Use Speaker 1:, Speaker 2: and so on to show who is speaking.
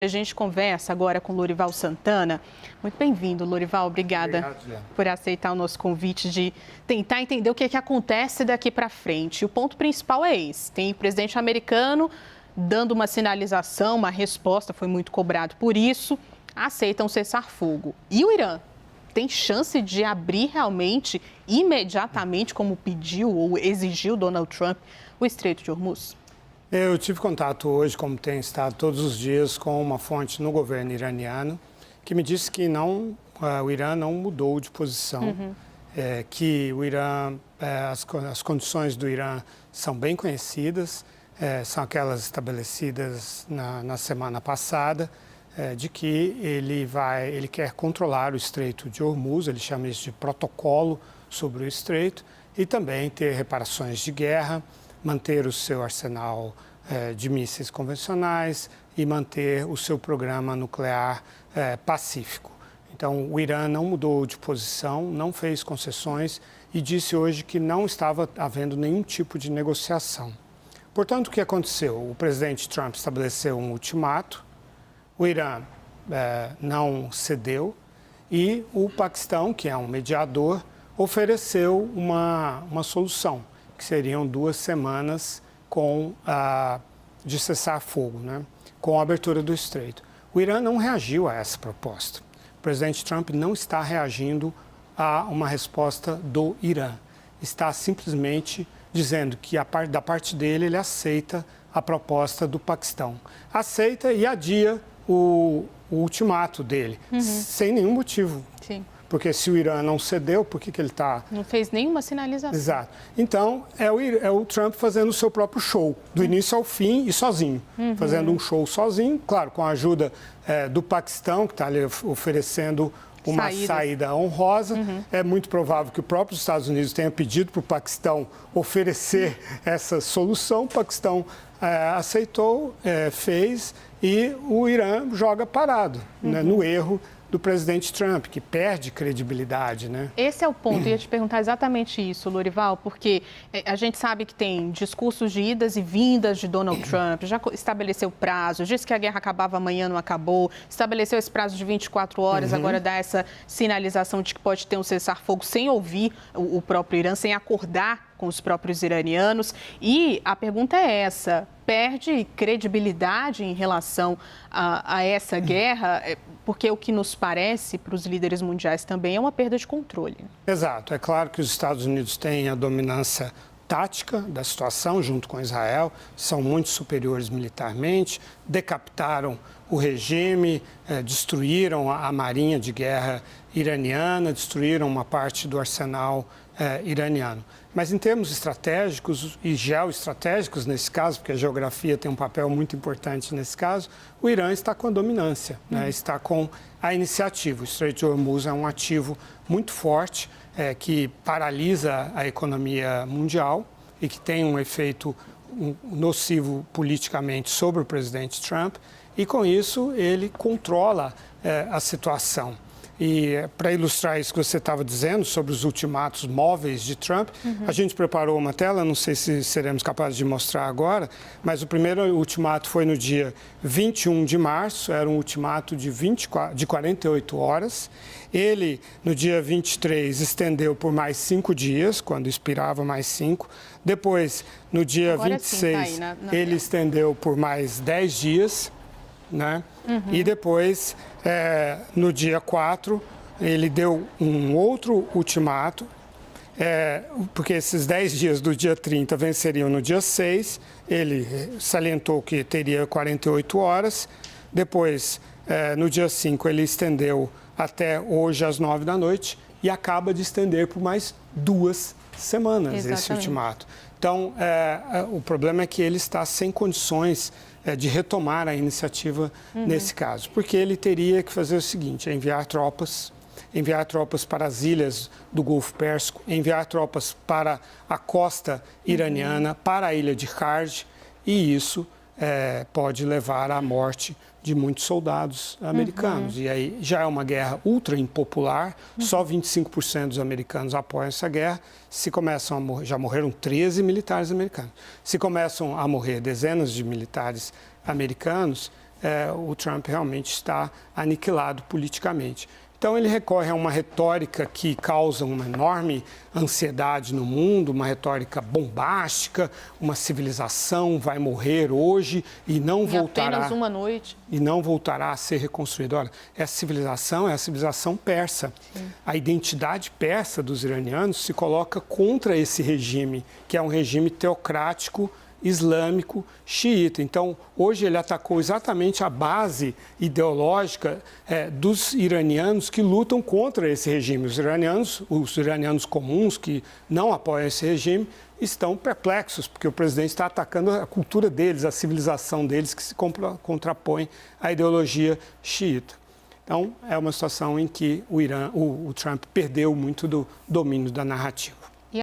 Speaker 1: A gente conversa agora com Lorival Santana. Muito bem-vindo, Lorival. Obrigada por aceitar o nosso convite de tentar entender o que acontece daqui para frente. O ponto principal é esse. Tem o presidente americano dando uma sinalização, uma resposta, foi muito cobrado por isso, aceitam cessar-fogo. E o Irã tem chance de abrir realmente, imediatamente, como pediu ou exigiu Donald Trump, o Estreito de Hormuz?
Speaker 2: Eu tive contato hoje, como tenho estado todos os dias, com uma fonte no governo iraniano que me disse que o Irã não mudou de posição, que o Irã, as condições do Irã são bem conhecidas, são aquelas estabelecidas na semana passada, de que ele quer controlar o Estreito de Hormuz, ele chama isso de protocolo sobre o Estreito, e também ter reparações de guerra, manter o seu arsenal de mísseis convencionais e manter o seu programa nuclear pacífico. Então, o Irã não mudou de posição, não fez concessões e disse hoje que não estava havendo nenhum tipo de negociação. Portanto, o que aconteceu? O presidente Trump estabeleceu um ultimato, o Irã não cedeu e o Paquistão, que é um mediador, ofereceu uma solução, que seriam 2 semanas de cessar-fogo, né, com a abertura do Estreito. O Irã não reagiu a essa proposta. O presidente Trump não está reagindo a uma resposta do Irã. Está simplesmente dizendo que da parte dele ele aceita a proposta do Paquistão. Aceita e adia o ultimato dele, sem nenhum motivo.
Speaker 1: Sim.
Speaker 2: Porque se o Irã não cedeu, por que ele está...
Speaker 1: Não fez nenhuma sinalização.
Speaker 2: Exato. Então, é o Trump fazendo o seu próprio show, do início ao fim e sozinho. Fazendo um show sozinho, claro, com a ajuda do Paquistão, que está ali oferecendo uma saída honrosa. É muito provável que o próprio Estados Unidos tenha pedido para o Paquistão oferecer essa solução. O Paquistão aceitou, fez, e o Irã joga parado, né, no erro do presidente Trump, que perde credibilidade, né?
Speaker 1: Esse é o ponto. Eu ia te perguntar exatamente isso, Lorival, porque a gente sabe que tem discursos de idas e vindas de Donald Trump, já estabeleceu prazos, disse que a guerra acabava amanhã, não acabou, estabeleceu esse prazo de 24 horas, agora dá essa sinalização de que pode ter um cessar-fogo sem ouvir o próprio Irã, sem acordar com os próprios iranianos. E a pergunta é essa: perde credibilidade em relação a essa guerra? Porque o que nos parece para os líderes mundiais também é uma perda de controle.
Speaker 2: Exato. É claro que os Estados Unidos têm a dominância tática da situação junto com Israel, são muito superiores militarmente, decapitaram o regime, destruíram a marinha de guerra iraniana, destruíram uma parte do arsenal iraniano. Mas em termos estratégicos e geoestratégicos, nesse caso, porque a geografia tem um papel muito importante nesse caso, o Irã está com a dominância, né? Está com a iniciativa. O Estreito de Hormuz é um ativo muito forte, que paralisa a economia mundial e que tem um efeito nocivo politicamente sobre o presidente Trump, e com isso ele controla a situação. E para ilustrar isso que você estava dizendo sobre os ultimatos móveis de Trump, a gente preparou uma tela, não sei se seremos capazes de mostrar agora, mas o primeiro ultimato foi no dia 21 de março, era um ultimato de 48 horas. Ele, no dia 23, estendeu por mais 5 dias, quando expirava mais 5. Depois, no dia
Speaker 1: agora
Speaker 2: 26,
Speaker 1: sim, tá aí
Speaker 2: ele estendeu por mais 10 dias. Né? E depois, no dia 4, ele deu um outro ultimato, porque esses 10 dias do dia 30 venceriam no dia 6, ele salientou que teria 48 horas, depois, no dia 5, ele estendeu até hoje às 9 da noite e acaba de estender por mais 2 semanas esse ultimato. Então, o problema é que ele está sem condições de retomar a iniciativa nesse caso, porque ele teria que fazer o seguinte: enviar tropas para as ilhas do Golfo Pérsico, enviar tropas para a costa iraniana, para a ilha de Kharj, e isso pode levar à morte de muitos soldados americanos. E aí já é uma guerra ultra impopular, só 25% dos americanos apoiam essa guerra. Se começam a morrer, já morreram 13 militares americanos. Se começam a morrer dezenas de militares americanos, o Trump realmente está aniquilado politicamente. Então, ele recorre a uma retórica que causa uma enorme ansiedade no mundo, uma retórica bombástica, uma civilização vai morrer hoje e não voltará.
Speaker 1: Apenas uma noite.
Speaker 2: E não voltará a ser reconstruída. Olha, essa civilização é a civilização persa. Sim. A identidade persa dos iranianos se coloca contra esse regime, que é um regime teocrático, islâmico, xiita. Então, hoje ele atacou exatamente a base ideológica dos iranianos que lutam contra esse regime. Os iranianos comuns que não apoiam esse regime estão perplexos, porque o presidente está atacando a cultura deles, a civilização deles, que se contrapõe à ideologia xiita. Então, é uma situação em que o Trump perdeu muito do domínio da narrativa.